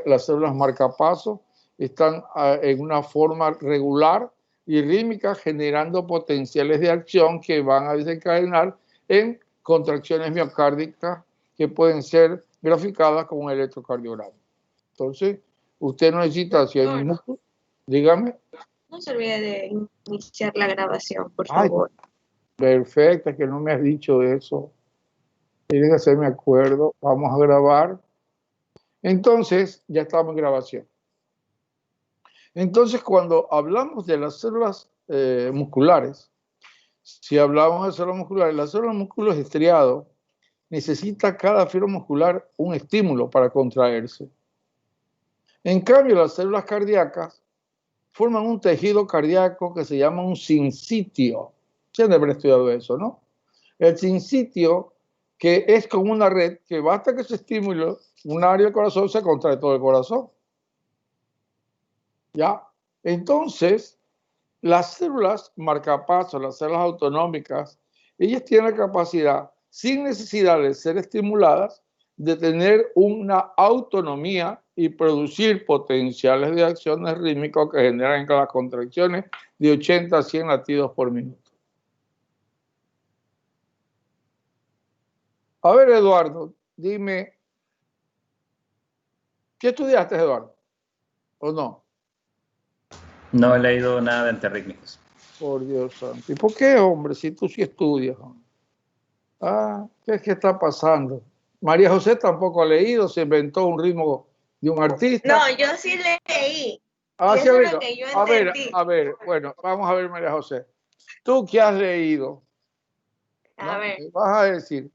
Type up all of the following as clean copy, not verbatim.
las células marcapasos están en una forma regular y rítmica, generando potenciales de acción que van a desencadenar en contracciones miocárdicas que pueden ser graficadas con un electrocardiograma. Entonces, usted no necesita, si hay un músculo, dígame. No se olvide de iniciar la grabación, por Ay, favor. Perfecto, es que no me has dicho eso. Tienen que hacerme acuerdo. Vamos a grabar. Entonces, ya estamos en grabación. Entonces, cuando hablamos de las células musculares, si hablamos de células musculares, las células músculo estriado necesita cada fibra muscular un estímulo para contraerse. En cambio, las células cardíacas forman un tejido cardíaco que se llama un sincitio. Se han de haber estudiado eso, ¿no? El sincitio, que es como una red que basta que se estimule un área del corazón, se contrae todo el corazón. ¿Ya? Entonces, las células marcapasos, las células autonómicas, ellas tienen la capacidad, sin necesidad de ser estimuladas, de tener una autonomía y producir potenciales de acciones rítmicos que generan las contracciones de 80 a 100 latidos por minuto. A ver, Eduardo, dime, ¿qué estudiaste, Eduardo? ¿O no? No he leído nada de enterrítmicos. Por Dios santo. ¿Y por qué, hombre, si tú sí estudias? Ah, ¿qué es que está pasando? María José tampoco ha leído, se inventó un ritmo de un artista. No, yo sí leí. Ah, y sí, eso es lo que yo entendí. a ver, bueno, vamos a ver, María José. Tú que has leído, ¿no? A ver. Vas a decir,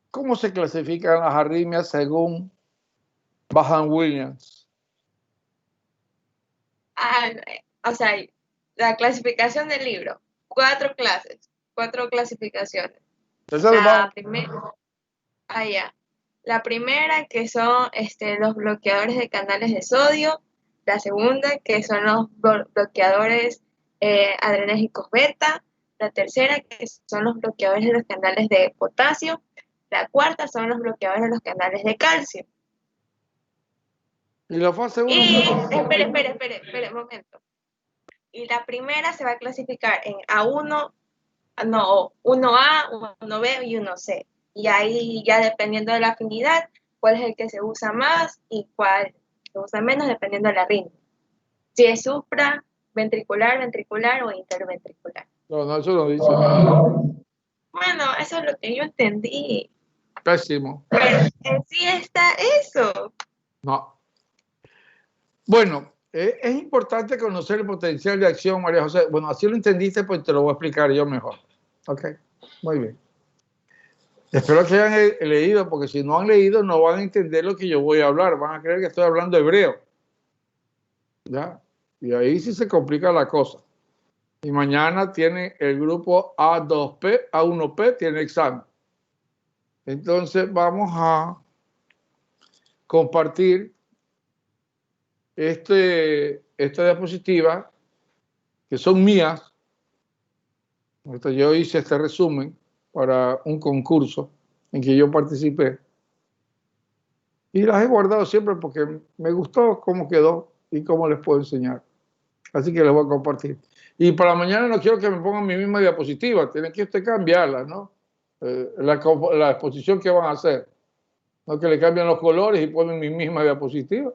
¿cómo se clasifican las arritmias según Vaughan Williams? O sea, la clasificación del libro. 4 clases, 4 clasificaciones. La primera, la primera que son los bloqueadores de canales de sodio. La segunda que son los bloqueadores adrenérgicos beta. La tercera que son los bloqueadores de los canales de potasio. La cuarta son los bloqueadores de los canales de calcio. Y la fase 1. Espere, un momento. Y la primera se va a clasificar en A1, no, 1A, 1B y 1C. Y ahí ya dependiendo de la afinidad, cuál es el que se usa más y cuál se usa menos dependiendo de la ritmo. Si es supra, ventricular, ventricular o interventricular. No, eso no dice. Bueno, eso es lo que yo entendí. Pésimo. Pero sí está eso. No. Bueno, es importante conocer el potencial de acción, María José. Bueno, así lo entendiste, pues te lo voy a explicar yo mejor. Ok, muy bien. Espero que hayan leído, porque si no han leído no van a entender lo que yo voy a hablar. Van a creer que estoy hablando hebreo. ¿Ya? Y ahí sí se complica la cosa. Y mañana tiene el grupo A2P, A1P, tiene examen. Entonces vamos a compartir esta diapositiva, que son mías. Yo hice este resumen para un concurso en que yo participé. Y las he guardado siempre porque me gustó cómo quedó y cómo les puedo enseñar. Así que les voy a compartir. Y para mañana no quiero que me pongan mi misma diapositiva. Tienen que usted cambiarla, ¿no? La exposición que van a hacer. No que le cambien los colores y ponen mi misma diapositiva.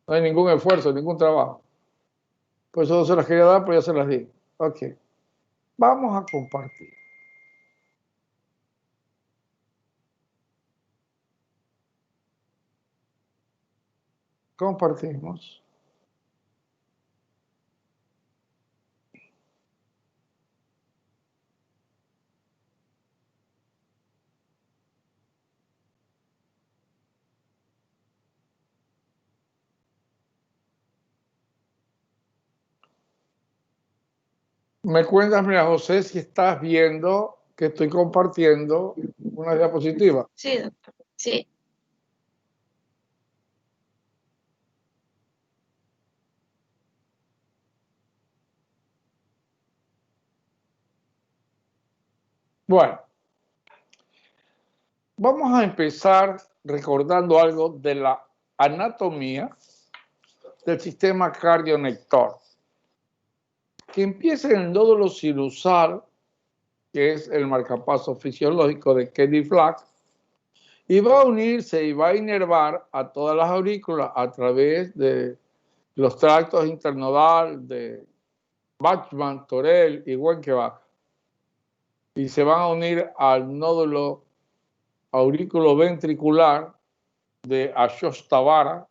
No hay ningún esfuerzo, ningún trabajo. Por eso no se las quería dar, pero ya se las di. Ok. Vamos a compartir. Compartimos. ¿Me cuentas, María José, si estás viendo que estoy compartiendo una diapositiva? Sí, doctor. Sí. Bueno, vamos a empezar recordando algo de la anatomía del sistema cardionector, que empieza en el nódulo sinusal, que es el marcapaso fisiológico de Kennedy-Flack, y va a unirse y va a inervar a todas las aurículas a través de los tractos internodal de Bachmann, Torel y Wenckebach, y se van a unir al nódulo aurículo-ventricular de Ashok-Stavara,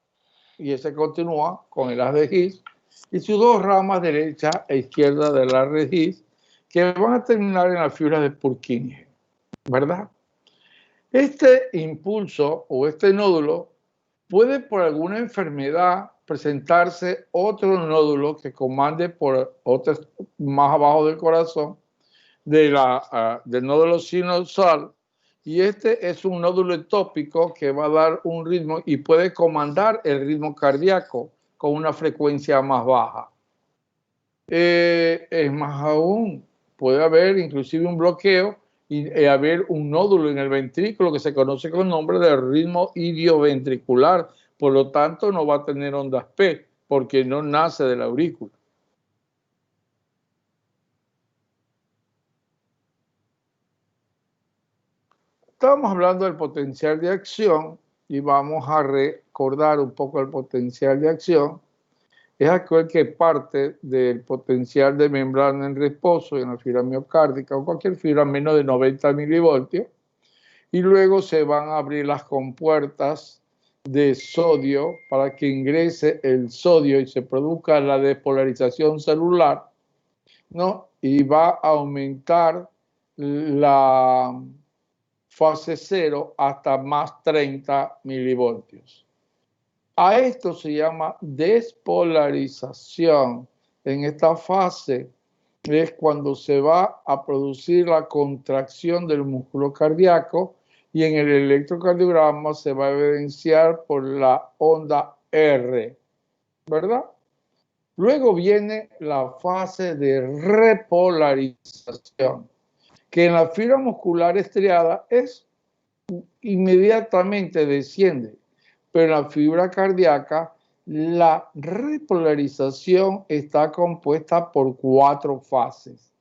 y ese continúa con el haz de His y sus dos ramas derecha e izquierda de la red His, que van a terminar en la fibra de Purkinje, ¿verdad? Este impulso o este nódulo puede por alguna enfermedad presentarse otro nódulo que comande por otro más abajo del corazón del nódulo sinusal, y este es un nódulo ectópico que va a dar un ritmo y puede comandar el ritmo cardíaco con una frecuencia más baja. Es más aún, puede haber inclusive un bloqueo y haber un nódulo en el ventrículo que se conoce con el nombre de ritmo idioventricular. Por lo tanto, no va a tener ondas P porque no nace de la aurícula. Estamos hablando del potencial de acción y vamos a recordar un poco el potencial de acción. Es aquel que parte del potencial de membrana en reposo en la fibra miocárdica o cualquier fibra menos de 90 milivoltios, y luego se van a abrir las compuertas de sodio para que ingrese el sodio y se produzca la despolarización celular, ¿no? Y va a aumentar la fase 0 hasta más 30 milivoltios. A esto se llama despolarización. En esta fase es cuando se va a producir la contracción del músculo cardíaco y en el electrocardiograma se va a evidenciar por la onda R, ¿verdad? Luego viene la fase de repolarización, que en la fibra muscular estriada inmediatamente desciende, pero en la fibra cardíaca la repolarización está compuesta por 4 fases.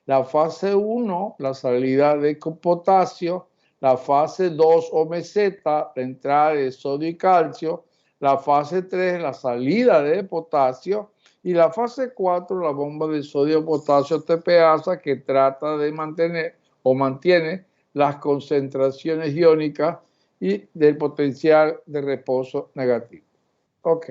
La fase 1, la salida de potasio; la fase 2 o meseta, la entrada de sodio y calcio; la fase 3, la salida de potasio; y la fase 4, la bomba de sodio-potasio TPasa, que trata de mantener o mantiene las concentraciones iónicas y del potencial de reposo negativo. Ok,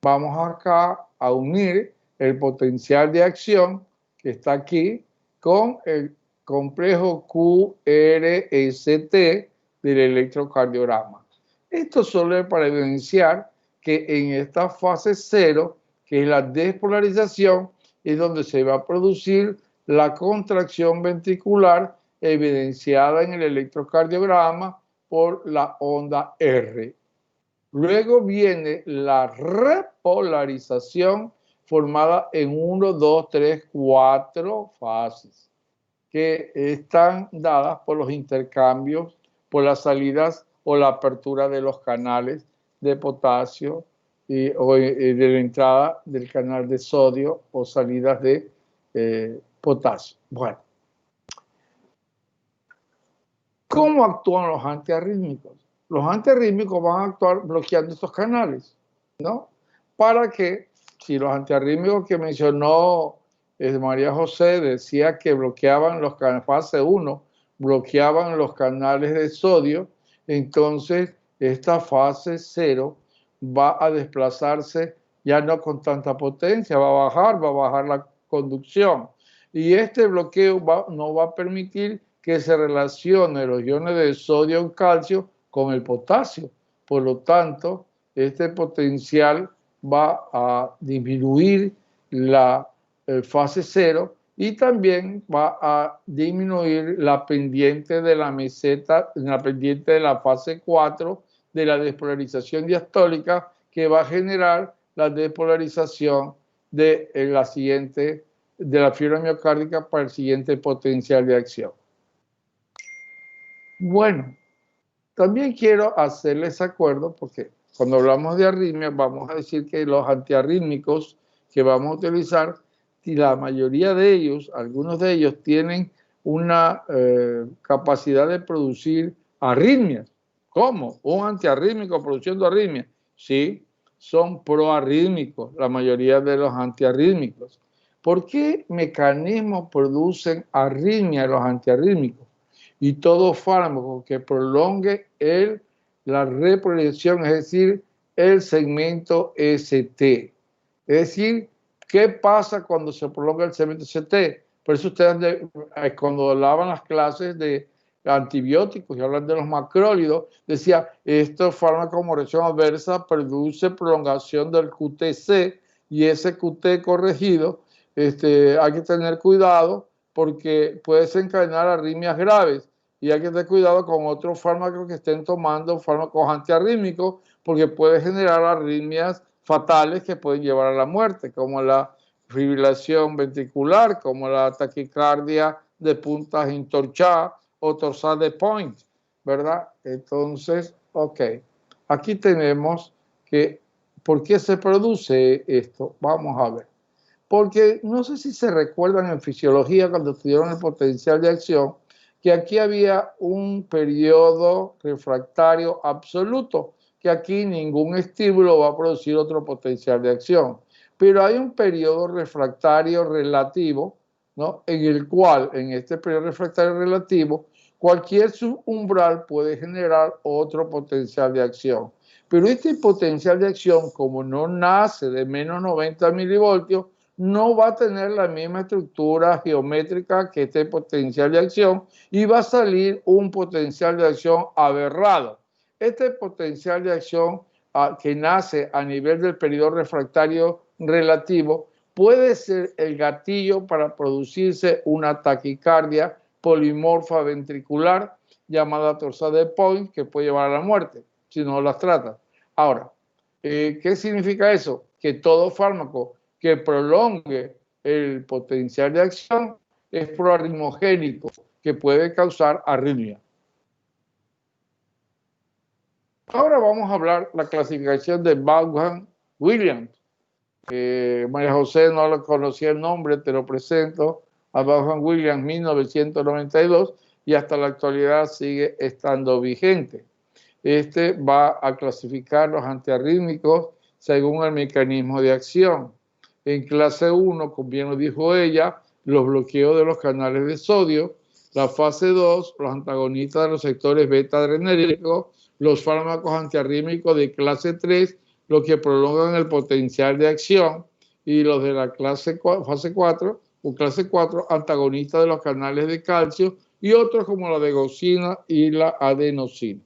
vamos acá a unir el potencial de acción que está aquí con el complejo QRST del electrocardiograma. Esto solo es para evidenciar que en esta fase 0, que es la despolarización, es donde se va a producir la contracción ventricular evidenciada en el electrocardiograma por la onda R. Luego viene la repolarización formada en 1, 2, 3, 4 fases que están dadas por los intercambios, por las salidas o la apertura de los canales de potasio o de la entrada del canal de sodio o salidas de potasio. Bueno, ¿cómo actúan los antiarrítmicos? Los antiarrítmicos van a actuar bloqueando estos canales, ¿no? Para que, si los antiarrítmicos que mencionó María José decía que bloqueaban los canales, fase 1, bloqueaban los canales de sodio, entonces esta fase 0 va a desplazarse ya no con tanta potencia, va a bajar la conducción. Y este bloqueo no va a permitir que se relacionen los iones de sodio y calcio con el potasio. Por lo tanto, este potencial va a disminuir la fase 0 y también va a disminuir la pendiente de la meseta, la pendiente de la fase 4 de la despolarización diastólica, que va a generar la despolarización de la fibra miocárdica para el siguiente potencial de acción. Bueno, También quiero hacerles acuerdo, porque cuando hablamos de arritmia, vamos a decir que los antiarrítmicos que vamos a utilizar, y la mayoría de ellos, algunos de ellos tienen una capacidad de producir arritmias. ¿Cómo? ¿Un antiarrítmico produciendo arritmias? Sí, son proarrítmicos, la mayoría de los antiarrítmicos. ¿Por qué mecanismos producen arritmia los antiarrítmicos? Y todo fármaco que prolongue la reproyección, es decir, el segmento ST. Es decir, ¿qué pasa cuando se prolonga el segmento ST? Por eso ustedes cuando hablaban las clases de antibióticos y hablan de los macrólidos, decía, estos fármacos como reacción adversa produce prolongación del QTC y ese QT corregido, hay que tener cuidado porque puede desencadenar arritmias graves y hay que tener cuidado con otros fármacos que estén tomando, fármacos antiarrítmicos, porque puede generar arritmias fatales que pueden llevar a la muerte, como la fibrilación ventricular, como la taquicardia de puntas entorchadas o torsade de point, ¿verdad? Entonces, ok, aquí tenemos que, ¿por qué se produce esto? Vamos a ver. Porque no sé si se recuerdan en fisiología cuando estudiaron el potencial de acción, que aquí había un periodo refractario absoluto, que aquí ningún estímulo va a producir otro potencial de acción. Pero hay un periodo refractario relativo, ¿no? En el cual, en este periodo refractario relativo, cualquier subumbral puede generar otro potencial de acción. Pero este potencial de acción, como no nace de menos 90 milivoltios, no va a tener la misma estructura geométrica que este potencial de acción y va a salir un potencial de acción aberrado. Este potencial de acción que nace a nivel del periodo refractario relativo puede ser el gatillo para producirse una taquicardia polimorfa ventricular llamada torsade de point que puede llevar a la muerte si no las trata. Ahora, ¿qué significa eso? Que todo fármaco que prolongue el potencial de acción es proarritmogénico, que puede causar arritmia. Ahora vamos a hablar de la clasificación de Vaughan-Williams. María José no lo conocía el nombre, te lo presento. A Vaughan-Williams 1992 y hasta la actualidad sigue estando vigente. Este va a clasificar los antiarrítmicos según el mecanismo de acción. En clase 1, como bien lo dijo ella, los bloqueos de los canales de sodio. La fase 2, los antagonistas de los sectores beta-adrenérgicos, los fármacos antiarrítmicos de clase 3, los que prolongan el potencial de acción, y los de la fase 4 o clase 4, antagonistas de los canales de calcio, y otros como la degosina y la adenosina.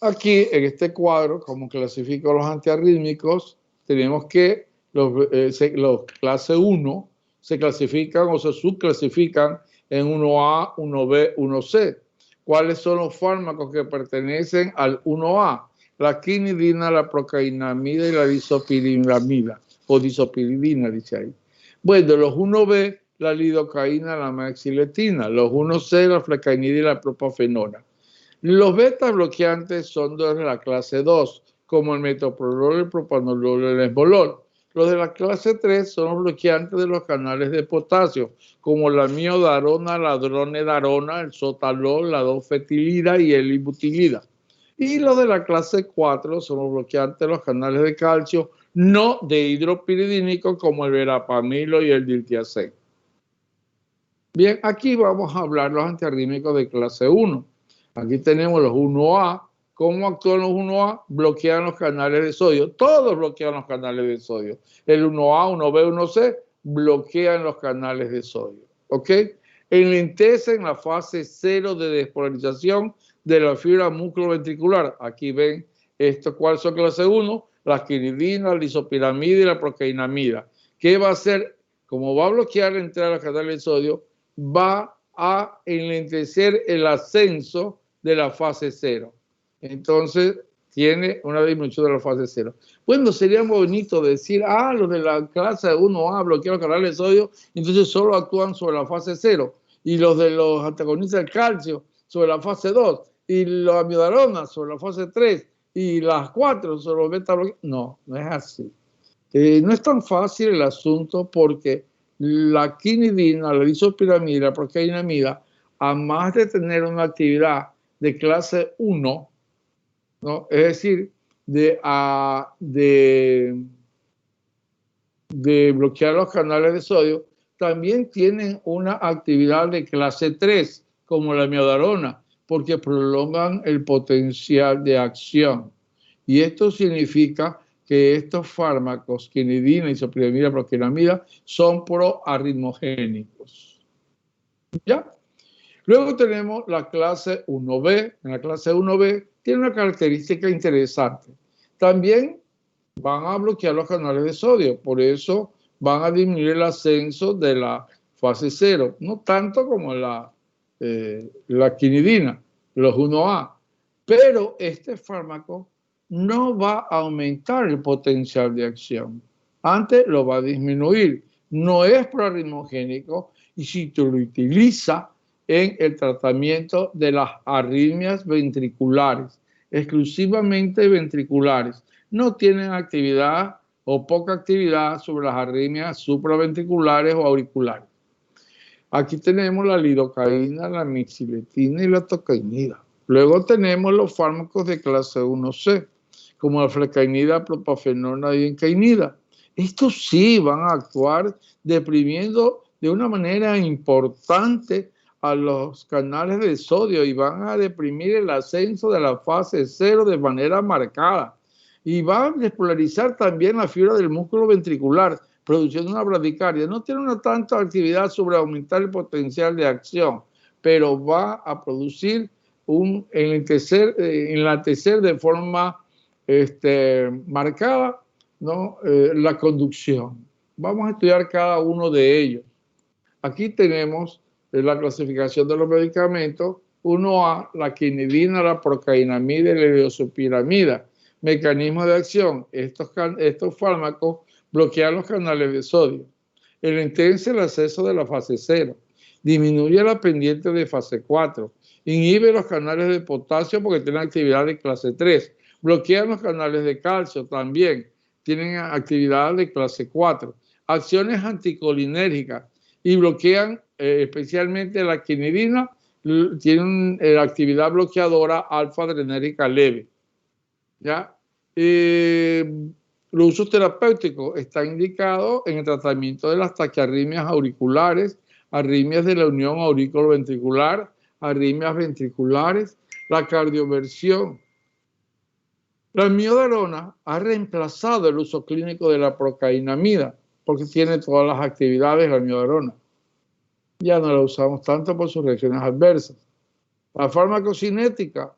Aquí, en este cuadro, como clasifico los antiarrítmicos, tenemos que los clase 1 se clasifican o se subclasifican en 1A, 1B, 1C. ¿Cuáles son los fármacos que pertenecen al 1A? La quinidina, la procainamida y la disopiridina, o disopiridina, dice ahí. Bueno, los 1B, la lidocaína, la maxiletina. Los 1C, la flecainida y la propafenona. Los beta bloqueantes son de la clase 2, como el metoprolol, el propanolol y el esmolol. Los de la clase 3 son los bloqueantes de los canales de potasio, como la miodarona, la dronedarona, el sotalol, la dofetilida y el ibutilida. Y los de la clase 4 son los bloqueantes de los canales de calcio no de hidropiridínico, como el verapamilo y el diltiazem. Bien, aquí vamos a hablar de los antiarrítmicos de clase 1. Aquí tenemos los 1A. ¿Cómo actúan los 1A? Bloquean los canales de sodio. Todos bloquean los canales de sodio. El 1A, 1B, 1C bloquean los canales de sodio. ¿Ok? Enlentecen la fase 0 de despolarización de la fibra musculoventricular. Aquí ven esto. ¿Cuáles son clase 1? La quinidina, la lisopiramida y la procainamida. ¿Qué va a hacer? Como va a bloquear la entrada de los canales de sodio, va a enlentecer el ascenso de la fase 0. Entonces, tiene una disminución de la fase 0. Bueno, sería bonito decir, los de la clase 1A bloquean los canales de sodio, entonces solo actúan sobre la fase 0. Y los de los antagonistas del calcio sobre la fase 2 y la amiodarona sobre la fase 3 y las 4 sobre los beta bloqueadores. No, no es así. No es tan fácil el asunto porque la quinidina, la disopiramida, la procainamida, a más de tener una actividad de clase 1, ¿no? Es decir, de bloquear los canales de sodio, también tienen una actividad de clase 3, como la amiodarona, porque prolongan el potencial de acción. Y esto significa que estos fármacos, quinidina, isopiramida, procainamida, son proarritmogénicos. ¿Ya? Luego tenemos la clase 1B. En la clase 1B tiene una característica interesante. También van a bloquear los canales de sodio, por eso van a disminuir el ascenso de la fase 0, no tanto como la quinidina, los 1A. Pero este fármaco no va a aumentar el potencial de acción, antes lo va a disminuir. No es proarritmogénico y si tú lo utilizas en el tratamiento de las arritmias ventriculares, exclusivamente ventriculares, no tienen actividad o poca actividad sobre las arritmias supraventriculares o auriculares. Aquí tenemos la lidocaína, la mexiletina y la tocainida. Luego tenemos los fármacos de clase 1C, como la flecainida, propafenona y encainida. Estos sí van a actuar deprimiendo de una manera importante a los canales de sodio y van a deprimir el ascenso de la fase 0 de manera marcada. Y va a despolarizar también la fibra del músculo ventricular, produciendo una bradicardia. No tiene una tanta actividad sobre aumentar el potencial de acción, pero va a producir un enlatecer de forma marcada, ¿no? La conducción. Vamos a estudiar cada uno de ellos. Aquí tenemos la clasificación de los medicamentos. 1A, la quinidina, la procainamida y la disopiramida. Mecanismo de acción. Estos fármacos bloquean los canales de sodio. Entensa el acceso de la fase 0. Disminuye la pendiente de fase 4. Inhibe los canales de potasio porque tienen actividad de clase 3. Bloquean los canales de calcio también. Tienen actividad de clase 4. Acciones anticolinérgicas y bloquean especialmente la quinidina. Tienen la actividad bloqueadora alfa-adrenérgica leve. ¿Ya? Los usos terapéuticos están indicados en el tratamiento de las taquiarritmias auriculares, arritmias de la unión aurículo-ventricular, arritmias ventriculares, la cardioversión. La amiodarona ha reemplazado el uso clínico de la procainamida porque tiene todas las actividades de la amiodarona. Ya no la usamos tanto por sus reacciones adversas. La farmacocinética,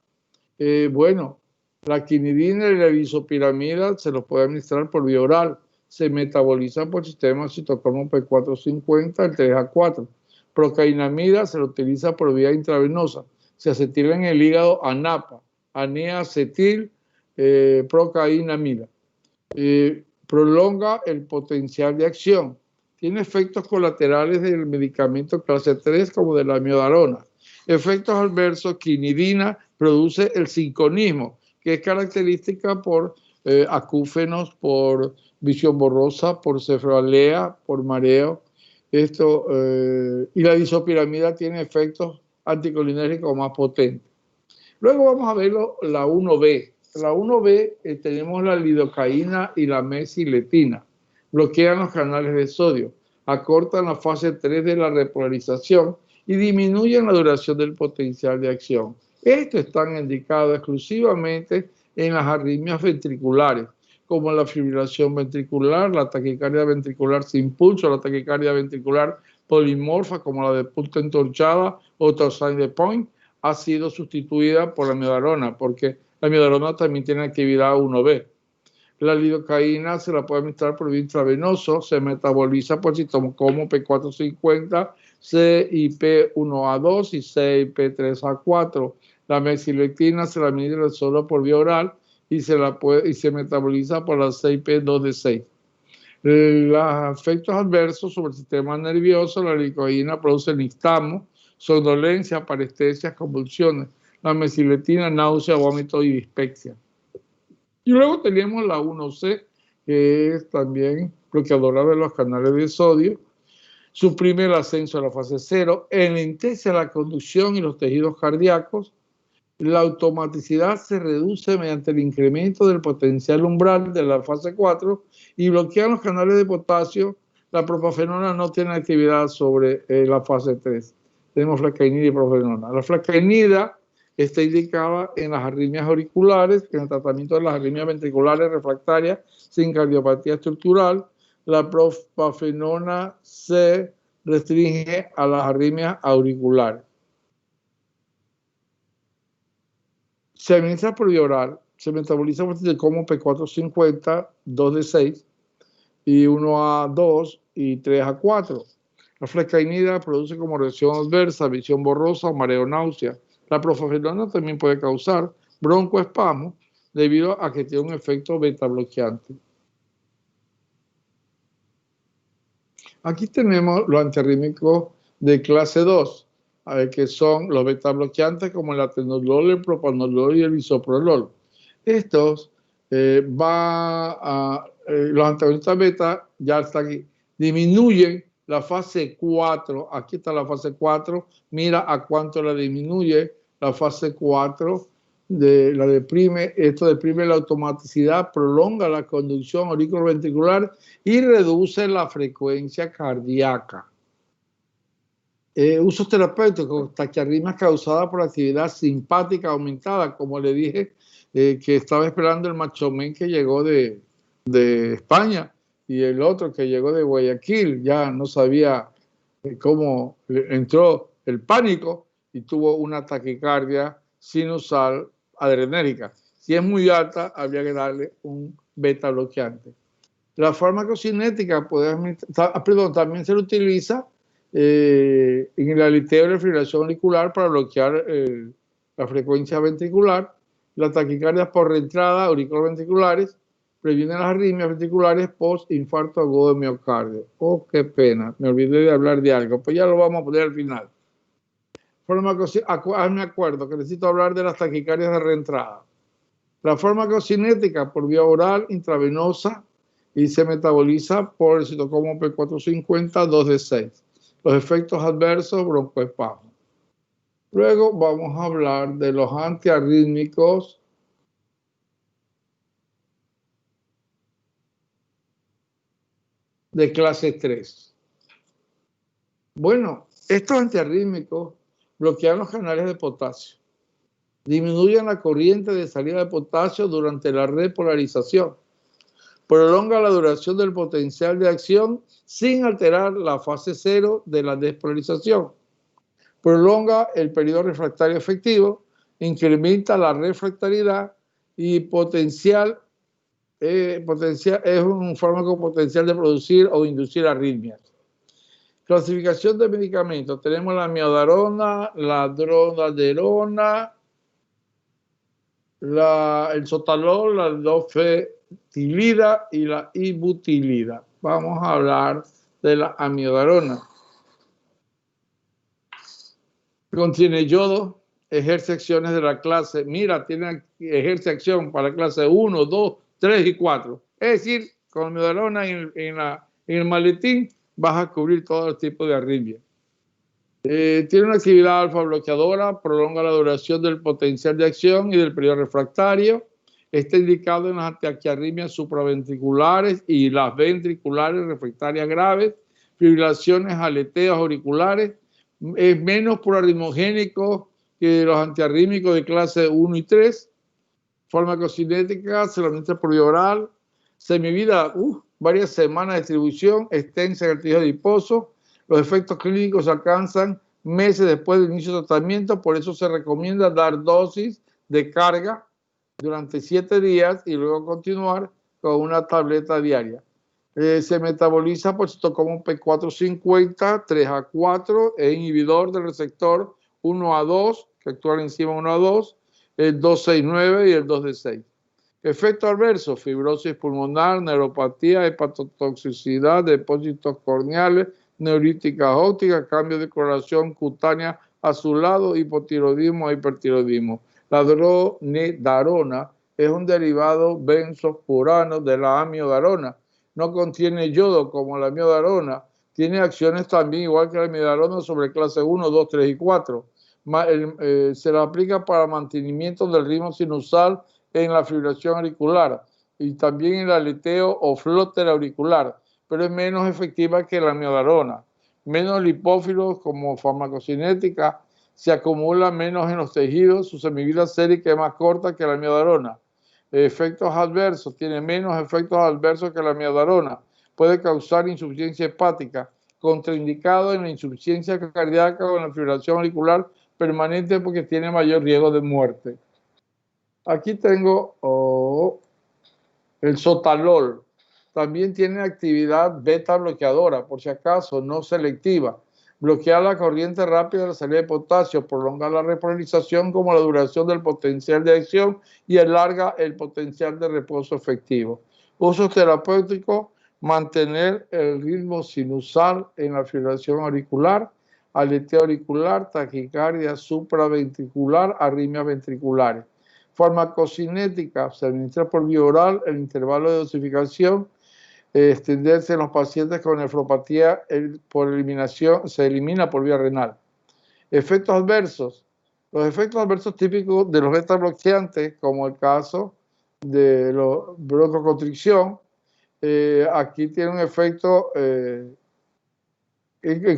bueno, la quinidina y la disopiramida se los puede administrar por vía oral. Se metaboliza por sistema citocromo P450, el 3A4. Procainamida se lo utiliza por vía intravenosa. Se acetila en el hígado ANAPA, aneacetil procainamida. Prolonga el potencial de acción. Tiene efectos colaterales del medicamento clase 3 como de la amiodarona. Efectos adversos, quinidina produce el sinconismo, que es característica por acúfenos, por visión borrosa, por cefalea, por mareo. Y la disopiramida tiene efectos anticolinérgicos más potentes. Luego vamos a ver la 1B. La 1B tenemos la lidocaína y la mexiletina. Bloquean los canales de sodio, acortan la fase 3 de la repolarización y disminuyen la duración del potencial de acción. Estos están indicados exclusivamente en las arritmias ventriculares, como la fibrilación ventricular, la taquicardia ventricular sin pulso, la taquicardia ventricular polimorfa, como la de punta entorchada o Toussaint de Point, ha sido sustituida por la amiodarona, porque la amiodarona también tiene actividad 1B. La lidocaína se la puede administrar por vía intravenoso, se metaboliza por citocromo P450, CYP1A2 y CYP3A4. La mexiletina se la administra solo por vía oral y se metaboliza por la CYP2D6. Los efectos adversos sobre el sistema nervioso, la lidocaína produce nixtamo, somnolencia, parestesias, convulsiones. La mesiletina, náusea, vómito y dispepsia. Y luego teníamos la 1C, que es también bloqueadora de los canales de sodio, suprime el ascenso a la fase 0, enlentece la conducción y los tejidos cardíacos. La automaticidad se reduce mediante el incremento del potencial umbral de la fase 4 y bloquea los canales de potasio. La propafenona no tiene actividad sobre la fase 3. Tenemos flecainida y propafenona. La flecainida está indicada en las arritmias auriculares, en el tratamiento de las arritmias ventriculares refractarias sin cardiopatía estructural. La propafenona se restringe a las arritmias auriculares. Se administra por vía oral, se metaboliza como P450, 2 de 6, y 1A2 y 3A4. La flecainida produce como reacción adversa visión borrosa, mareo, náusea. La propafenona también puede causar broncoespasmo debido a que tiene un efecto beta bloqueante. Aquí tenemos los antiarrítmicos de clase 2, que son los beta bloqueantes como el atenolol, el propanolol y el bisoprolol. Estos los antagonistas beta ya están aquí, disminuyen la fase 4, aquí está la fase 4, mira a cuánto la disminuye la fase 4, la deprime, esto deprime la automaticidad, prolonga la conducción auriculoventricular y reduce la frecuencia cardíaca. Usos terapéuticos, taquiarritmias causadas por actividad simpática aumentada, como le dije, que estaba esperando el machomen que llegó de España y el otro que llegó de Guayaquil, ya no sabía cómo entró el pánico y tuvo una taquicardia sinusal adrenérgica. Si es muy alta, habría que darle un beta bloqueante. La farmacocinética también se le utiliza en el aliteo de la fibrilación auricular para bloquear la frecuencia ventricular. Las taquicardias por reentrada auriculoventriculares previenen las arritmias ventriculares post-infarto agudo de miocardio. Oh, qué pena, me olvidé de hablar de algo, pues ya lo vamos a poner al final. Me acuerdo que necesito hablar de las taquicardias de reentrada. La farmacocinética por vía oral, intravenosa, y se metaboliza por el citocromo P450, 2 de 6. Los efectos adversos, broncoespasmo. Luego vamos a hablar de los antiarrítmicos de clase 3. Bueno, estos antiarrítmicos bloquean los canales de potasio, disminuyen la corriente de salida de potasio durante la repolarización, prolonga la duración del potencial de acción sin alterar la fase 0 de la despolarización, prolonga el periodo refractario efectivo, incrementa la refractariedad y potencial es un fármaco potencial de producir o inducir arritmias. Clasificación de medicamentos. Tenemos la amiodarona, la dronaderona, el sotalol, la dofetilida y la ibutilida. Vamos a hablar de la amiodarona. Contiene yodo, ejerce acciones de la clase, ejerce acción para la clase 1, 2, 3 y 4. Es decir, con amiodarona en el maletín vas a cubrir todo el tipo de arritmia. Tiene una actividad alfa bloqueadora, prolonga la duración del potencial de acción y del periodo refractario. Está indicado en las taquiarritmias supraventriculares y las ventriculares refractarias graves, fibrilaciones, aleteos auriculares. Es menos proarritmogénico que los antiarrítmicos de clase 1 y 3. Farmacocinética, se lo administra por vía oral. Semivida, varias semanas de distribución, extensa en el tejido adiposo. Los efectos clínicos se alcanzan meses después del inicio del tratamiento, por eso se recomienda dar dosis de carga durante 7 días y luego continuar con una tableta diaria. Se metaboliza por citocromo P450, 3A4, es inhibidor del receptor 1A2, que actúa en la enzima 1A2, el 269 y el 2 de 6. Efecto adverso, fibrosis pulmonar, neuropatía, hepatotoxicidad, depósitos corneales, neurítica óptica, cambio de coloración cutánea a su lado hipotiroidismo e hipertiroidismo. La dronedarona es un derivado benzofurano de la amiodarona. No contiene yodo como la amiodarona. Tiene acciones también igual que la amiodarona sobre clase 1, 2, 3 y 4. Se la aplica para mantenimiento del ritmo sinusal en la fibrilación auricular y también en el aleteo o flóter auricular, pero es menos efectiva que la amiodarona. Menos lipófilos como farmacocinética, se acumula menos en los tejidos, su semivida sérica es más corta que la amiodarona. Efectos adversos, tiene menos efectos adversos que la amiodarona. Puede causar insuficiencia hepática, contraindicado en la insuficiencia cardíaca o en la fibrilación auricular permanente porque tiene mayor riesgo de muerte. Aquí tengo el sotalol. También tiene actividad beta bloqueadora, por si acaso, no selectiva. Bloquea la corriente rápida de la salida de potasio, prolonga la repolarización como la duración del potencial de acción y alarga el potencial de reposo efectivo. Usos terapéuticos: mantener el ritmo sinusal en la fibrilación auricular, aleteo auricular, taquicardia supraventricular, arritmias ventriculares. Farmacocinética: se administra por vía oral, el intervalo de dosificación extenderse en los pacientes con nefropatía por eliminación, se elimina por vía renal. Efectos adversos: los efectos adversos típicos de los beta bloqueantes, como el caso de la broncoconstricción, aquí tiene un efecto, en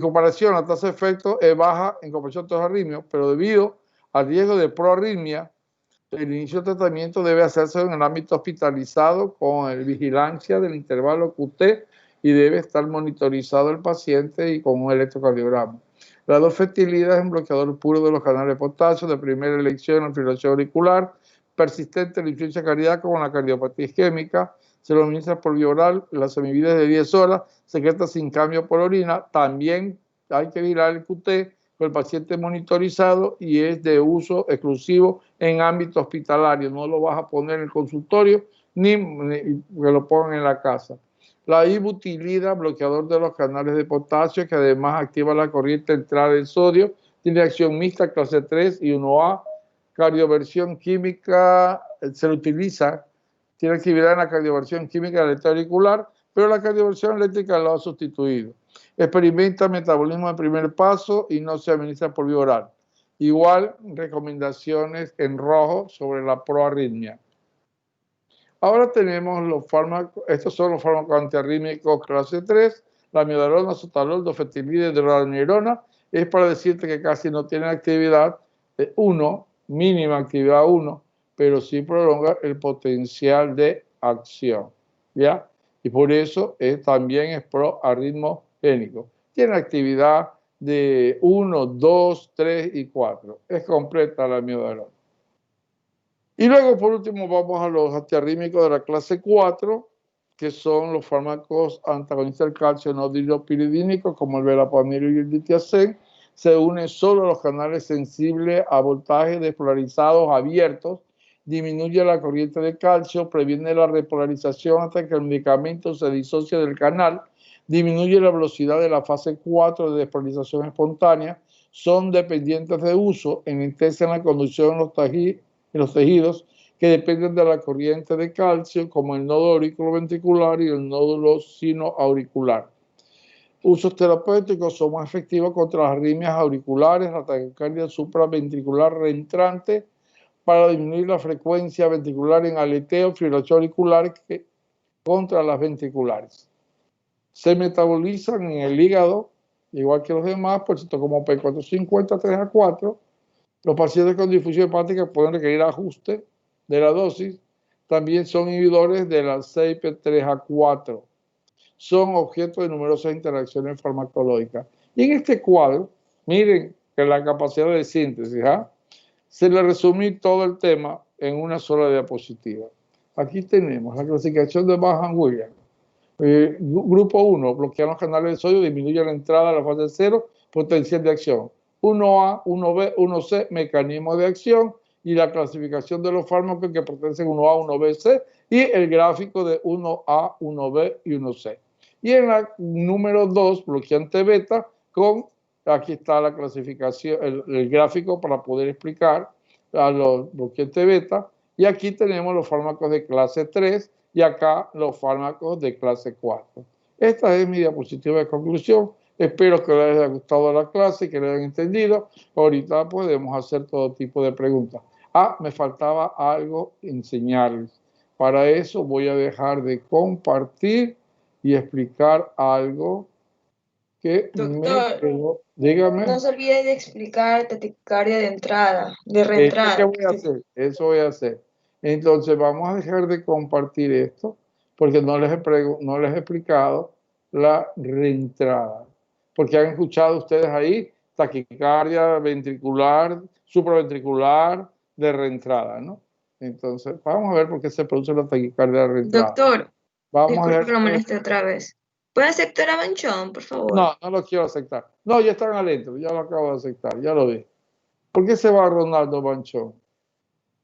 comparación, la tasa de efecto es baja en comparación a otros arritmios, pero debido al riesgo de proarritmia, el inicio del tratamiento debe hacerse en el ámbito hospitalizado con vigilancia del intervalo QT y debe estar monitorizado el paciente y con un electrocardiograma. La dofetilida es un bloqueador puro de los canales de potasio de primera elección en la fibrilación auricular, persistente en la insuficiencia cardíaca con la cardiopatía isquémica. Se lo administra por vía oral, la semivida de 10 horas, secreta sin cambio por orina. También hay que vigilar el QT con el paciente monitorizado y es de uso exclusivo en ámbito hospitalario. No lo vas a poner en el consultorio ni que lo pongan en la casa. La ibutilida, bloqueador de los canales de potasio, que además activa la corriente entrada del sodio, tiene acción mixta clase 3 y 1A. Cardioversión química, se lo utiliza, tiene actividad en la cardioversión química auricular, pero la cardioversión eléctrica lo ha sustituido. Experimenta metabolismo de primer paso y no se administra por vía oral. Igual, recomendaciones en rojo sobre la proarritmia. Ahora tenemos los fármacos, estos son los fármacos antiarrítmicos clase 3, la amiodarona, sotalol, dofetilida y dronedarona. Es para decirte que casi no tienen actividad 1, mínima actividad 1, pero sí prolonga el potencial de acción, ¿ya? Y por eso también es proarritmogénico. Tiene actividad de 1, 2, 3 y 4. Es completa la amiodarona. Y luego, por último, vamos a los antiarrítmicos de la clase 4, que son los fármacos antagonistas del calcio no dihidropiridínicos, como el verapamil y el litiazem. Se unen solo a los canales sensibles a voltajes despolarizados abiertos, disminuye la corriente de calcio, previene la repolarización hasta que el medicamento se disocie del canal, disminuye la velocidad de la fase 4 de despolarización espontánea, son dependientes de uso, enlentecen la conducción en los tejidos que dependen de la corriente de calcio, como el nodo auriculoventricular y el nódulo sinoauricular. Usos terapéuticos: son más efectivos contra las arritmias auriculares, la taquicardia supraventricular reentrante, para disminuir la frecuencia ventricular en aleteo, fibrilación auricular, contra las ventriculares. Se metabolizan en el hígado, igual que los demás, por cierto, como P450, 3A4. Los pacientes con difusión hepática pueden requerir ajuste de la dosis. También son inhibidores de la CYP3A4. Son objeto de numerosas interacciones farmacológicas. Y en este cuadro, miren que la capacidad de síntesis, se le resumí todo el tema en una sola diapositiva. Aquí tenemos la clasificación de Vaughan-Williams. Grupo 1, bloquear los canales de sodio, disminuye la entrada a la fase 0, potencial de acción. 1A, 1B, 1C, mecanismo de acción, y la clasificación de los fármacos que pertenecen 1A, 1B, C, y el gráfico de 1A, 1B y 1C. Y en la número 2, bloqueante beta con Aquí está la clasificación, el gráfico para poder explicar a los boquetes beta. Y aquí tenemos los fármacos de clase 3 y acá los fármacos de clase 4. Esta es mi diapositiva de conclusión. Espero que les haya gustado la clase, que les hayan entendido. Ahorita podemos hacer todo tipo de preguntas. Ah, me faltaba algo enseñarles. Para eso voy a dejar de compartir y explicar algo que Doctor, me quedó. Dígame. no se olvide de explicar taticardia de entrada, de ¿Eso qué reentrada. voy a hacer? Eso voy a hacer. Entonces vamos a dejar de compartir esto porque no les he explicado la reentrada. Porque han escuchado ustedes ahí taquicardia ventricular, supraventricular de reentrada, ¿no? Entonces vamos a ver por qué se produce la taquicardia de reentrada. Doctor, Vamos a disculpe que ver. lo moleste otra vez. ¿Puede aceptar a Manchón, por favor? No, no lo quiero aceptar. No, ya están adentro, ya lo acabo de aceptar, ya lo vi. ¿Por qué se va Ronaldo Manchón?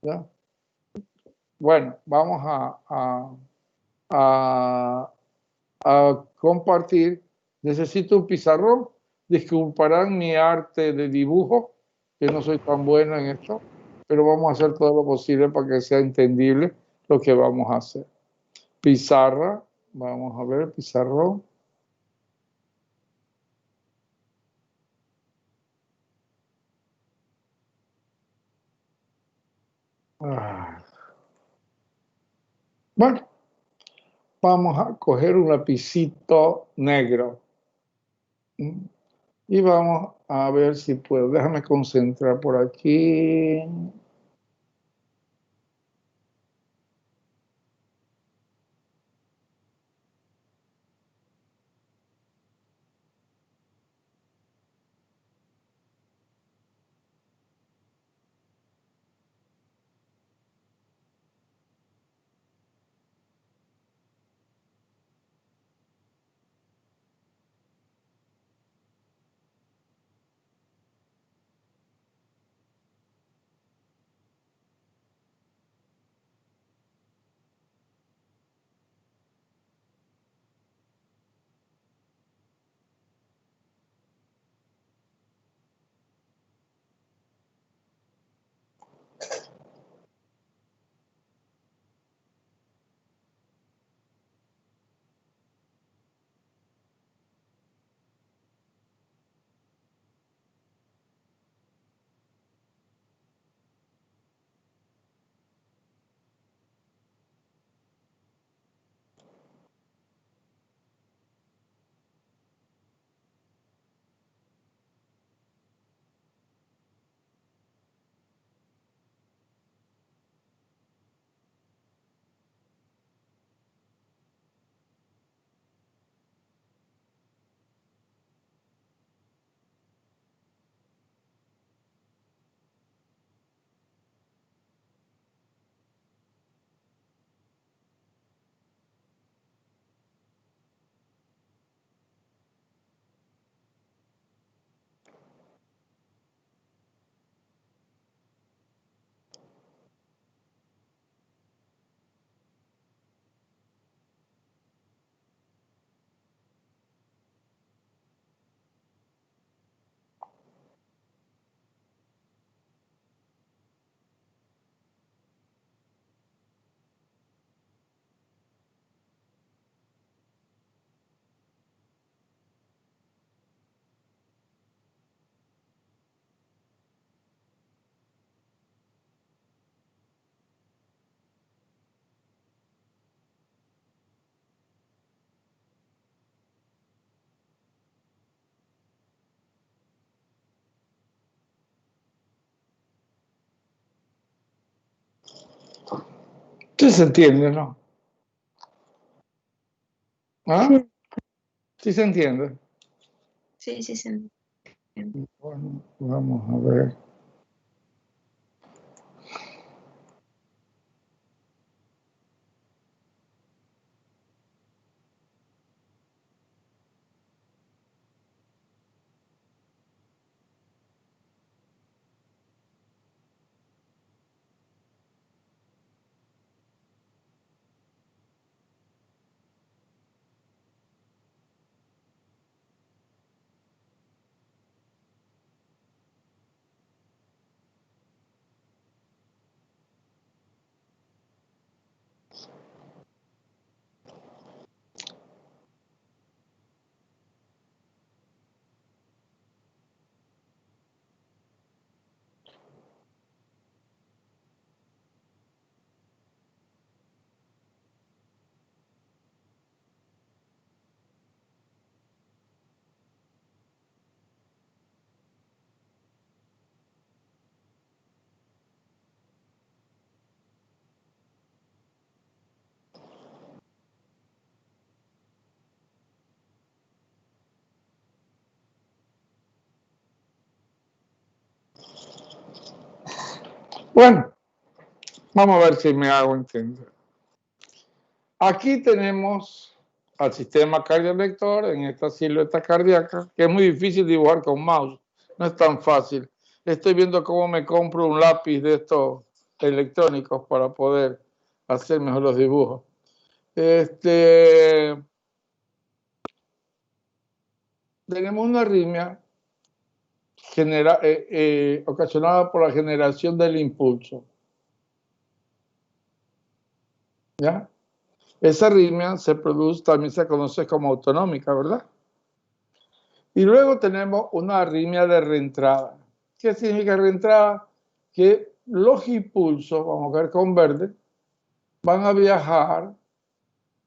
¿Ya? Bueno, vamos a, a compartir. Necesito un pizarrón. Disculparán mi arte de dibujo, que no soy tan bueno en esto, pero vamos a hacer todo lo posible para que sea entendible lo que vamos a hacer. Pizarra, vamos a ver, pizarrón. Ah. Bueno, vamos a coger un lapicito negro. Y vamos a ver si puedo. Déjame concentrar por aquí. Sí se entiende, ¿no? ¿Ah? Sí se entiende. Sí, sí, sí. Bueno, vamos a ver. Bueno, vamos a ver si me hago entender. Aquí tenemos al sistema cardiolector en esta silueta cardíaca, que es muy difícil dibujar con mouse, no es tan fácil. Estoy viendo cómo me compro un lápiz de estos electrónicos para poder hacer mejor los dibujos. Tenemos una arritmia ocasionada por la generación del impulso. ¿Ya? Esa arritmia también se conoce como autonómica, ¿verdad? Y luego tenemos una arritmia de reentrada. ¿Qué significa reentrada? Que los impulsos, vamos a ver con verde, van a viajar.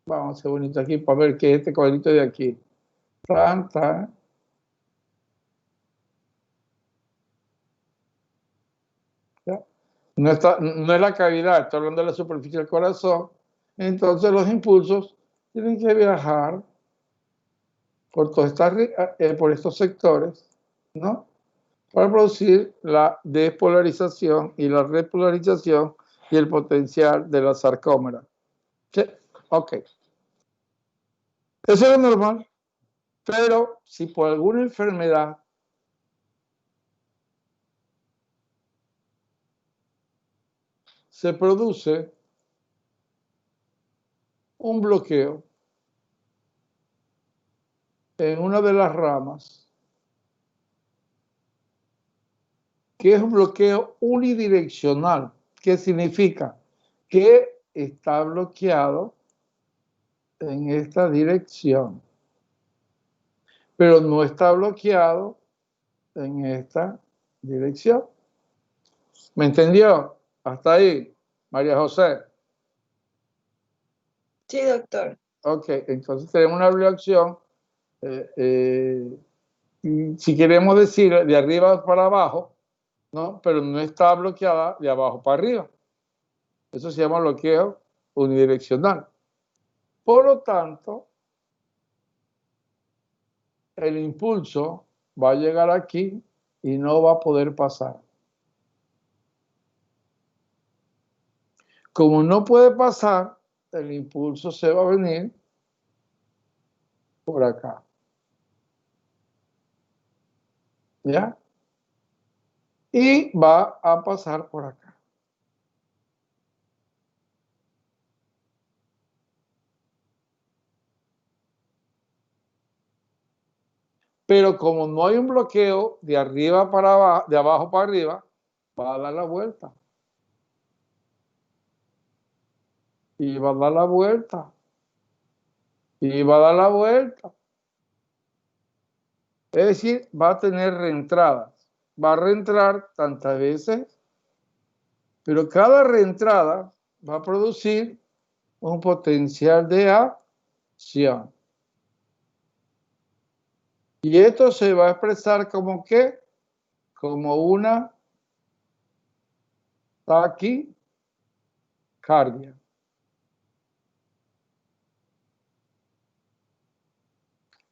Vamos a hacer bonito aquí para ver qué es este cuadrito de aquí. Tan, tan. ¿Ya? No es la cavidad, estoy hablando de la superficie del corazón. Entonces los impulsos tienen que viajar por por estos sectores, ¿no? Para producir la despolarización y la repolarización y el potencial de la sarcómera. ¿Sí? Ok. Eso es normal, pero si por alguna enfermedad se produce un bloqueo en una de las ramas, que es un bloqueo unidireccional, ¿qué significa? Que está bloqueado en esta dirección, pero no está bloqueado en esta dirección. ¿Me entendió? Hasta ahí, María José. Sí, doctor. Ok, entonces tenemos una bloqueación. Si queremos decir de arriba para abajo, ¿no? Pero no está bloqueada de abajo para arriba. Eso se llama bloqueo unidireccional. Por lo tanto, el impulso va a llegar aquí y no va a poder pasar. Como no puede pasar, el impulso se va a venir por acá. ¿Ya? Y va a pasar por acá. Pero como no hay un bloqueo de arriba para abajo, de abajo para arriba, va a dar la vuelta. Y va a dar la vuelta. Y va a dar la vuelta. Es decir, va a tener reentradas. Va a reentrar tantas veces, pero cada reentrada va a producir un potencial de acción. Y esto se va a expresar como ¿qué? Como una taquicardia.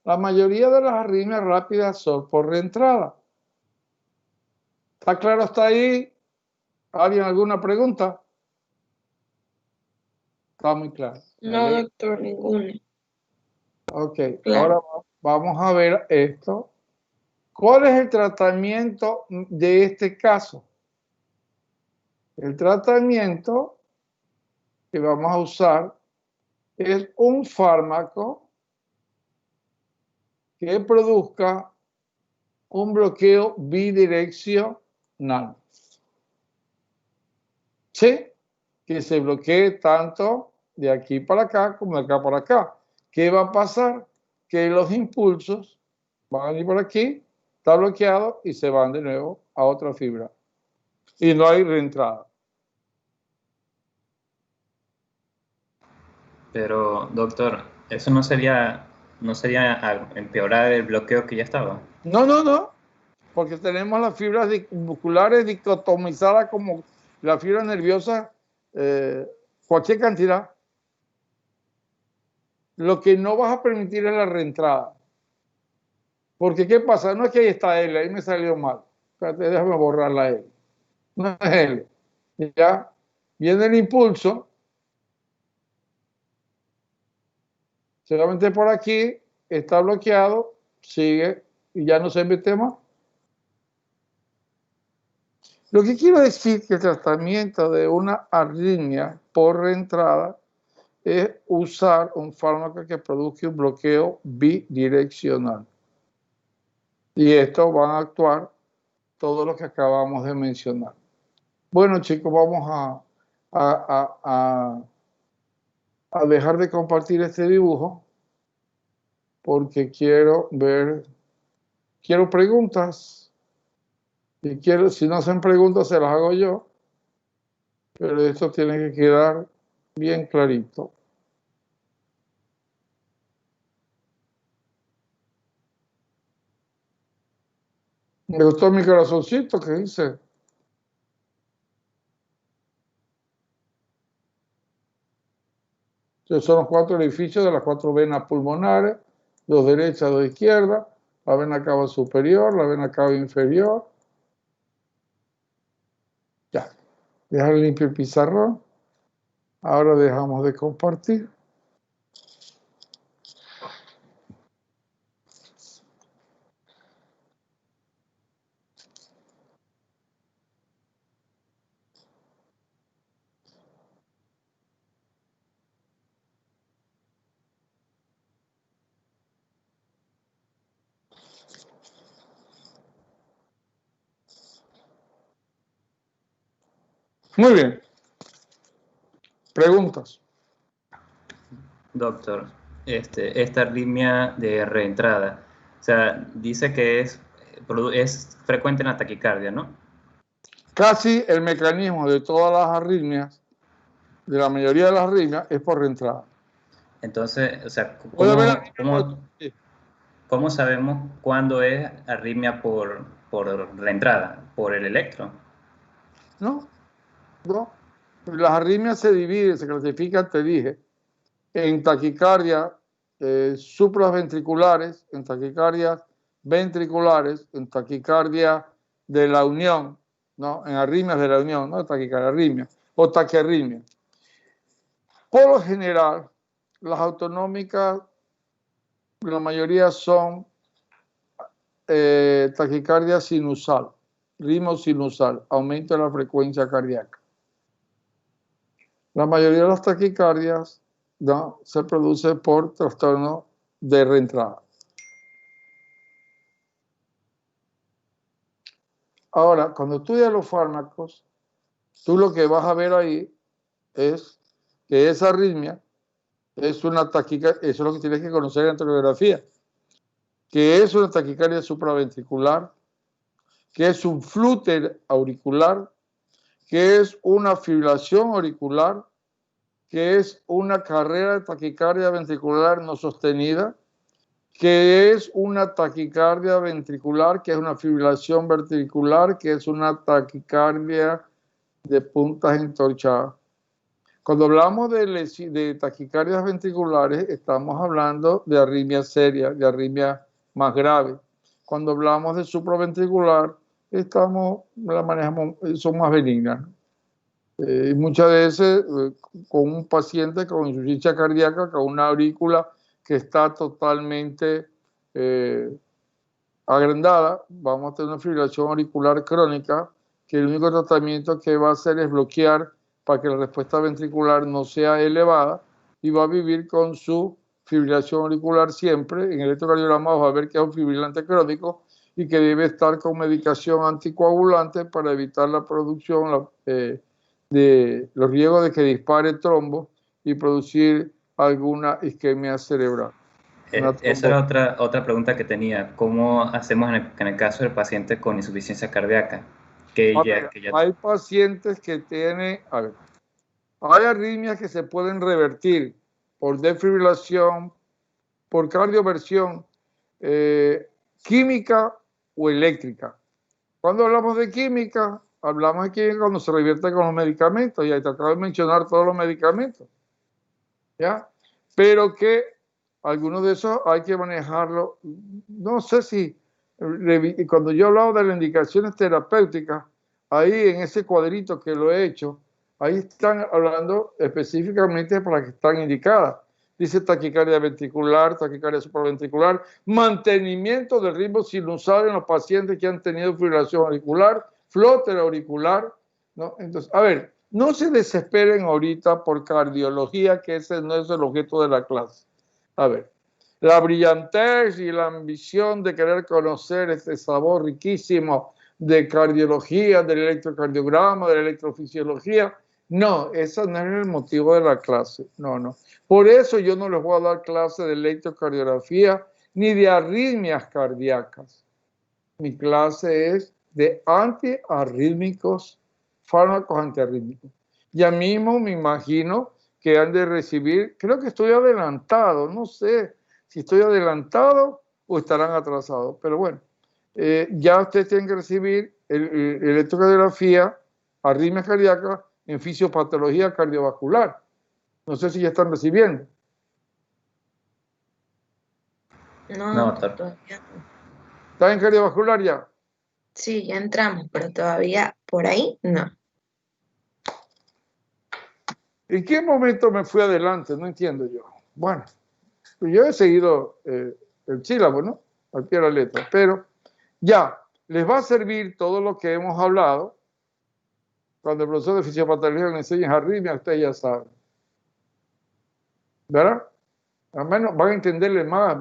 La mayoría de las arritmias rápidas son por reentrada. ¿Está claro hasta ahí? ¿Alguien alguna pregunta? Está muy claro. No, doctor, ninguna. Ok, Claro. ahora vamos a ver esto. ¿Cuál es el tratamiento de este caso? El tratamiento que vamos a usar es un fármaco que produzca un bloqueo bidireccional. ¿Sí? Que se bloquee tanto de aquí para acá como de acá para acá. ¿Qué va a pasar? Que los impulsos van a ir por aquí, está bloqueado y se van de nuevo a otra fibra. Y no hay reentrada. Pero, doctor, ¿eso no sería empeorar el bloqueo que ya estaba? No, porque tenemos las fibras musculares dicotomizadas como la fibra nerviosa, cualquier cantidad. Lo que no vas a permitir es la reentrada. Porque, ¿qué pasa? No es que ahí está L, ahí me salió mal. Espérate, déjame borrar la L. No es L. Ya viene el impulso, solamente por aquí está bloqueado, sigue y ya no se mete más. Lo que quiero decir que el tratamiento de una arritmia por reentrada es usar un fármaco que produzca un bloqueo bidireccional. Y esto van a actuar todo lo que acabamos de mencionar. Bueno, chicos, vamos a dejar de compartir este dibujo porque quiero preguntas. Y si no hacen preguntas, se las hago yo. Pero esto tiene que quedar bien clarito. Me gustó mi corazoncito que dice. Estos son los 4 edificios de las 4 venas pulmonares, 2 derechas, 2 izquierdas, la vena cava superior, la vena cava inferior. Ya, dejar limpio el pizarrón. Ahora dejamos de compartir. Muy bien. Preguntas. Doctor, esta arritmia de reentrada, o sea, dice que es frecuente en la taquicardia, ¿no? Casi el mecanismo de todas las arritmias, de la mayoría de las arritmias, es por reentrada. Entonces, o sea, ¿cómo sabemos cuándo es arritmia por reentrada? ¿Por el electro? No. Las arritmias se dividen, se clasifican, te dije, en taquicardia supraventriculares, en taquicardias ventriculares, en taquicardia de la unión, ¿no? En arritmias de la unión, no taquicardia, arritmia o taquiarritmia. Por lo general, las autonómicas, la mayoría son taquicardia sinusal, ritmo sinusal, aumento de la frecuencia cardíaca. La mayoría de las taquicardias no se produce por trastorno de reentrada. Ahora, cuando estudias los fármacos, tú lo que vas a ver ahí es que esa arritmia es una taquicardia, eso es lo que tienes que conocer en angiografía, que es una taquicardia supraventricular, que es un flúter auricular, que es una fibrilación auricular, que es una carrera de taquicardia ventricular no sostenida, que es una taquicardia ventricular, que es una fibrilación ventricular, que es una taquicardia de puntas entorchadas. Cuando hablamos de taquicardias ventriculares, estamos hablando de arritmia seria, de arritmia más grave. Cuando hablamos de supraventricular, la manejamos, son más benignas. Muchas veces con un paciente con insuficiencia cardíaca, con una aurícula que está totalmente agrandada, vamos a tener una fibrilación auricular crónica, que el único tratamiento que va a hacer es bloquear para que la respuesta ventricular no sea elevada y va a vivir con su fibrilación auricular siempre. En el electrocardiograma va a ver que es un fibrilante crónico y que debe estar con medicación anticoagulante para evitar la producción de los riesgos de que dispare trombo y producir alguna isquemia cerebral. Esa era otra pregunta que tenía. ¿Cómo hacemos en el caso del paciente con insuficiencia cardíaca? Hay pacientes que tienen, hay arritmias que se pueden revertir por desfibrilación, por cardioversión química o eléctrica. Cuando hablamos de química, hablamos de química cuando se revierte con los medicamentos, y ahí te acabo de mencionar todos los medicamentos, ¿ya? Pero que algunos de esos hay que manejarlo. No sé si, cuando yo hablaba de las indicaciones terapéuticas, ahí en ese cuadrito que lo he hecho, ahí están hablando específicamente para que están indicadas. Dice taquicardia ventricular, taquicardia supraventricular, mantenimiento del ritmo sinusal en los pacientes que han tenido fibrilación auricular, flóter auricular, ¿no? Entonces, a ver, no se desesperen ahorita por cardiología, que ese no es el objeto de la clase. A ver, la brillantez y la ambición de querer conocer este sabor riquísimo de cardiología, del electrocardiograma, de la electrofisiología. No, ese no es el motivo de la clase. No, no. Por eso yo no les voy a dar clase de electrocardiografía ni de arritmias cardíacas. Mi clase es de antiarrítmicos, fármacos antiarrítmicos. Ya mismo me imagino que han de recibir, creo que estoy adelantado, no sé si estoy adelantado o estarán atrasados, pero bueno, ya ustedes tienen que recibir electrocardiografía, arritmias cardíacas en fisiopatología cardiovascular. No sé si ya están recibiendo. No, todavía no. ¿Está en cardiovascular ya? Sí, ya entramos, pero todavía por ahí no. ¿En qué momento me fui adelante? No entiendo yo. Bueno, yo he seguido el sílabo, ¿no? Al pie de la letra, pero ya, les va a servir todo lo que hemos hablado. Cuando el profesor de fisiopatología le enseña arritmia, ustedes ya saben. ¿Verdad? Al menos van a entenderle más,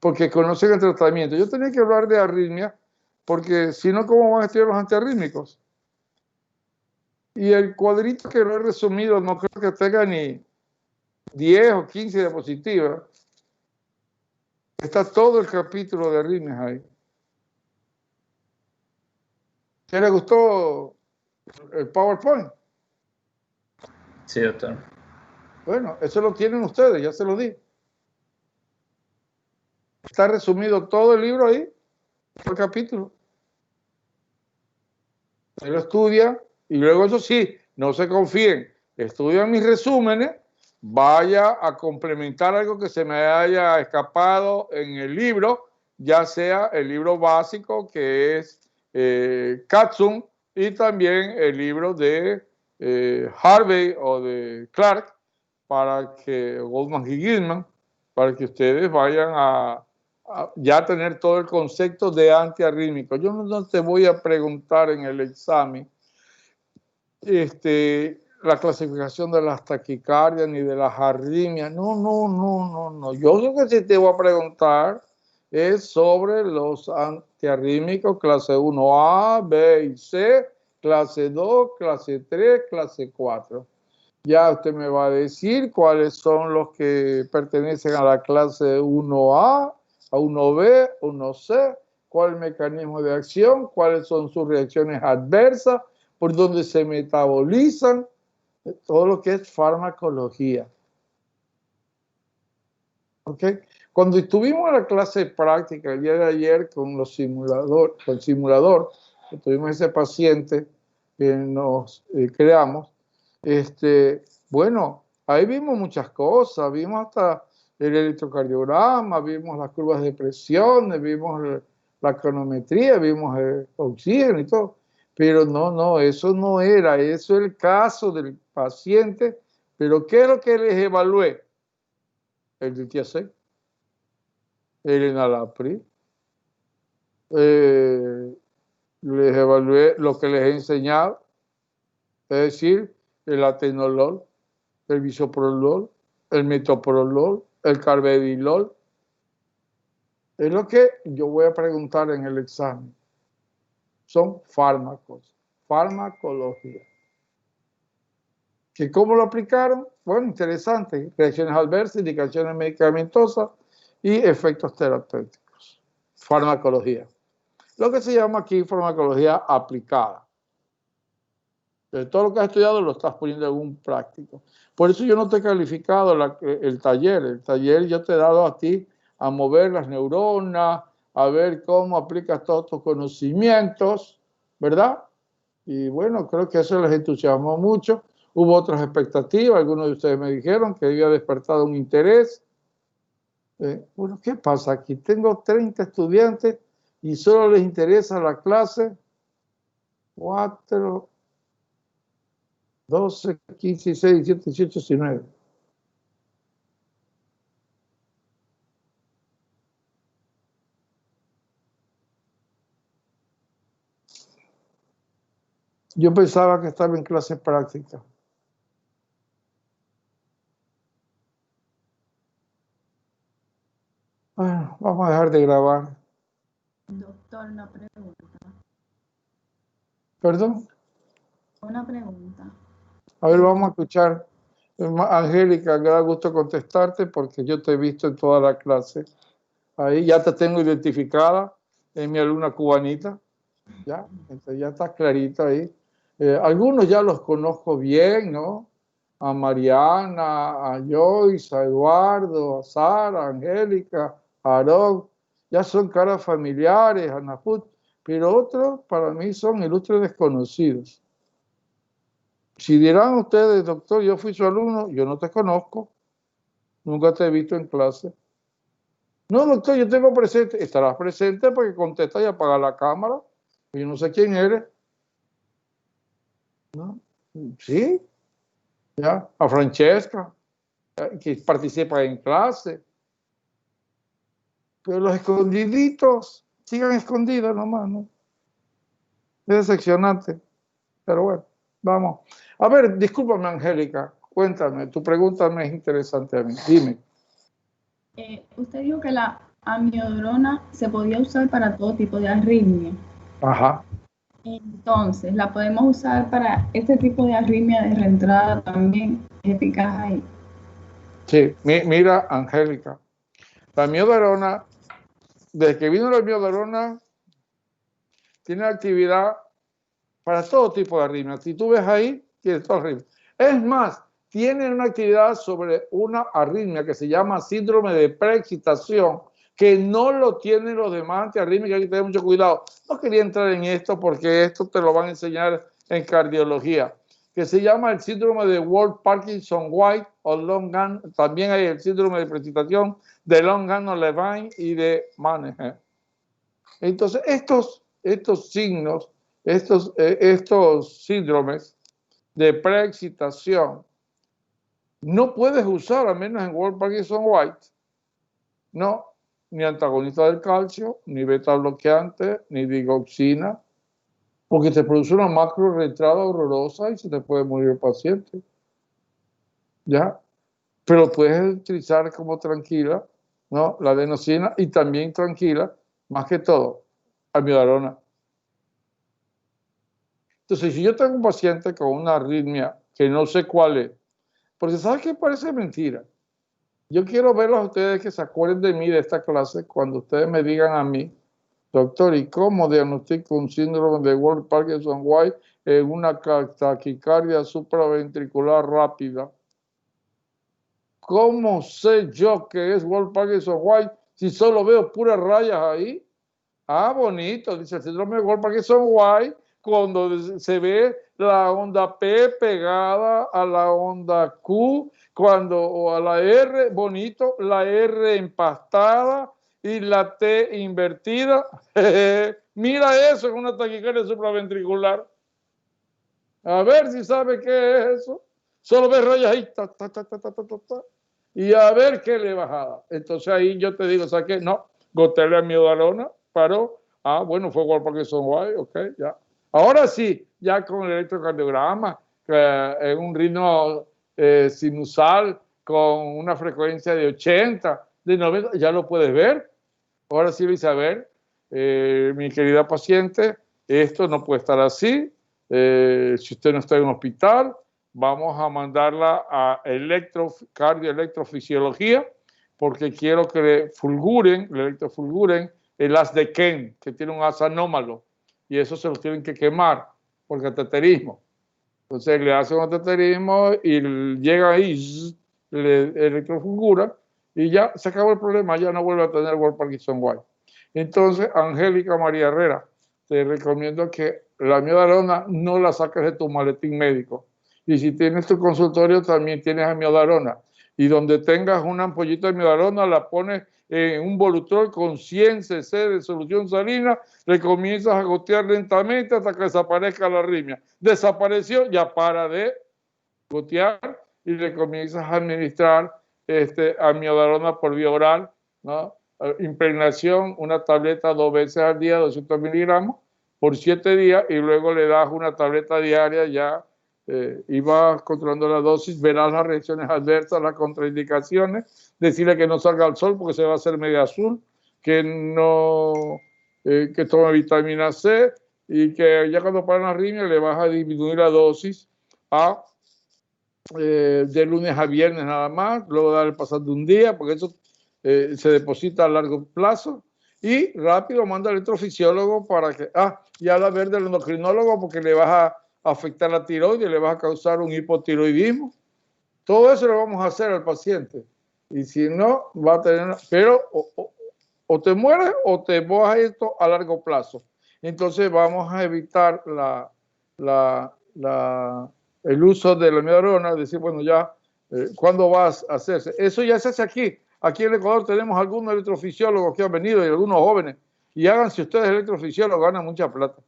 porque conocen el tratamiento. Yo tenía que hablar de arritmia, porque si no, ¿cómo van a estudiar los antiarrítmicos? Y el cuadrito que lo he resumido no creo que tenga ni 10 o 15 diapositivas. Está todo el capítulo de arritmias ahí. ¿Qué le gustó el PowerPoint? Sí, doctor. Bueno, eso lo tienen ustedes, ya se lo di. Está resumido todo el libro ahí, todo el capítulo. Se lo estudia y luego, eso sí, no se confíen, estudian mis resúmenes, vaya a complementar algo que se me haya escapado en el libro, ya sea el libro básico que es Katzum y también el libro de Harvey o de Clark, para que Goldman y Gilman, para que ustedes vayan a ya tener todo el concepto de antiarrítmico. Yo no te voy a preguntar en el examen la clasificación de las taquicardias ni de las arritmias. No. Yo lo que sí te voy a preguntar es sobre los antiarrítmicos clase 1A, B y C, clase 2, clase 3, clase 4. Ya usted me va a decir cuáles son los que pertenecen a la clase 1A, a 1B, 1C, cuál es el mecanismo de acción, cuáles son sus reacciones adversas, por dónde se metabolizan, todo lo que es farmacología. ¿Ok? Cuando estuvimos en la clase práctica el día de ayer con el simulador, que tuvimos ese paciente que nos creamos, bueno, ahí vimos muchas cosas, vimos hasta el electrocardiograma, vimos las curvas de presiones, vimos la cronometría, vimos el oxígeno y todo. Pero no, eso no era, eso es el caso del paciente. Pero ¿qué es lo que les evalué? El DTAC, el enalapril, les evalué lo que les he enseñado, es decir, el atenolol, el bisoprolol, el metoprolol, el carvedilol. Es lo que yo voy a preguntar en el examen. Son fármacos, farmacología. ¿Que cómo lo aplicaron? Bueno, interesante. Reacciones adversas, indicaciones medicamentosas y efectos terapéuticos. Farmacología. Lo que se llama aquí farmacología aplicada. De todo lo que has estudiado lo estás poniendo en un práctico. Por eso yo no te he calificado el taller. El taller yo te he dado a ti a mover las neuronas, a ver cómo aplicas todos tus conocimientos, ¿verdad? Y bueno, creo que eso les entusiasmó mucho. Hubo otras expectativas, algunos de ustedes me dijeron que había despertado un interés. Bueno, ¿qué pasa aquí? Tengo 30 estudiantes y solo les interesa la clase 4, 12, 15, 16, 17, 18, 19. Yo pensaba que estaba en clase práctica. Bueno, vamos a dejar de grabar. Doctor, una pregunta. ¿Perdón? Una pregunta. A ver, vamos a escuchar. Angélica, me da gusto contestarte porque yo te he visto en toda la clase. Ahí ya te tengo identificada, es mi alumna cubanita. Ya, entonces ya está clarito ahí. Algunos ya los conozco bien, ¿no? A Mariana, a Joyce, a Eduardo, a Sara, a Angélica, a Aarón. Ya son caras familiares, a Nafut, pero otros para mí son ilustres desconocidos. Si dirán ustedes, doctor, yo fui su alumno, yo no te conozco, nunca te he visto en clase. No, doctor, yo tengo presente. Estarás presente porque contesta y apaga la cámara. Yo no sé quién eres. ¿No? Sí, ya. A Francesca, que participa en clase. Pero los escondiditos sigan escondidos nomás, ¿no? Es decepcionante. Pero bueno, vamos. A ver, discúlpame, Angélica. Cuéntame, tu pregunta me es interesante a mí. Dime. Usted dijo que la amiodarona se podía usar para todo tipo de arritmia. Ajá. Entonces, ¿la podemos usar para este tipo de arritmia de reentrada también? ¿Es eficaz ahí? Sí, mira, Angélica. La amiodarona, desde que vino la amiodarona, tiene actividad para todo tipo de arritmia. Si tú ves ahí, tiene todo arritmia. Es más, tiene una actividad sobre una arritmia que se llama síndrome de preexcitación, que no lo tienen los demás antiarrítmicos, hay que tener mucho cuidado. No quería entrar en esto porque esto te lo van a enseñar en cardiología, que se llama el síndrome de Ward-Parkinson-White o Longan. También hay el síndrome de preexcitación de Longano-Levine y de Manager. Entonces, estos signos, estos síndromes de preexcitación, no puedes usar, al menos en Ward-Parkinson-White, no, ni antagonista del calcio, ni beta bloqueante, ni digoxina, porque te produce una macro reentrada horrorosa y se te puede morir el paciente. ¿Ya? Pero puedes utilizar como tranquila, ¿no? La adenosina y también tranquila, más que todo, amiodarona. Entonces, si yo tengo un paciente con una arritmia que no sé cuál es, porque ¿sabes qué? Parece mentira. Yo quiero verlos a ustedes que se acuerden de mí, de esta clase, cuando ustedes me digan a mí, doctor, ¿y cómo diagnostico un síndrome de Ward-Parkinson-White en una taquicardia supraventricular rápida? ¿Cómo sé yo que es Ward-Parkinson-White si solo veo puras rayas ahí? Ah, bonito, dice el síndrome de Ward-Parkinson-White, cuando se ve la onda P pegada a la onda Q, o a la R, bonito, la R empastada y la T invertida. Mira eso, es una taquicardia supraventricular. A ver si sabe qué es eso. Solo ve rayas ahí, y a ver qué le bajada. Entonces ahí yo te digo, ¿sabes qué? No, gotéle amiodarona, paró. Ah, bueno, fue Ward-Parkinson-White, ok, ya. Ahora sí, ya con el electrocardiograma, en un ritmo sinusal con una frecuencia de 80, de 90, ya lo puedes ver. Ahora sí, Isabel, mi querida paciente, esto no puede estar así. Si usted no está en un hospital, vamos a mandarla a cardioelectrofisiología, porque quiero que le electrofulguren el haz de Kent, que tiene un haz anómalo, y eso se lo tienen que quemar por cateterismo. Entonces le hacen un cateterismo y llega ahí, le electrofulgura, y ya se acabó el problema, ya no vuelve a tener Ward-Parkinson-White. Entonces, Angélica María Herrera, te recomiendo que la amiodarona no la saques de tu maletín médico. Y si tienes tu consultorio, también tienes amiodarona. Y donde tengas una ampollita de amiodarona, la pones un Volutrol con 100 cc de solución salina, le comienzas a gotear lentamente hasta que desaparezca la arritmia. Desapareció, ya para de gotear y le comienzas a administrar amiodarona por vía oral, ¿no? Impregnación, una tableta 2 veces al día, 200 miligramos, por 7 días, y luego le das una tableta diaria ya, y vas controlando la dosis, verás las reacciones adversas, las contraindicaciones, decirle que no salga al sol porque se va a hacer medio azul, que no, que tome vitamina C, y que ya cuando para la arritmia le vas a disminuir la dosis a de lunes a viernes nada más, luego darle pasando un día, porque eso se deposita a largo plazo, y rápido manda al electrofisiólogo para que, y habla ver del endocrinólogo porque le vas a afectar la tiroides, le vas a causar un hipotiroidismo. Todo eso le vamos a hacer al paciente, y si no, va a tener, pero o te mueres o te vas a esto a largo plazo. Entonces vamos a evitar el uso de la amiodarona, decir, bueno, ya, ¿cuándo vas a hacerse? Eso ya se hace aquí. Aquí en Ecuador tenemos algunos electrofisiólogos que han venido y algunos jóvenes. Y háganse ustedes electrofisiólogos, ganan mucha plata.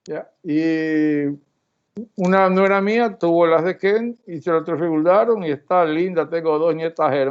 ¿Ya? Y una nuera mía tuvo las de Ken y se la electrofiguraron y está linda. Tengo 2 nietas hermanas.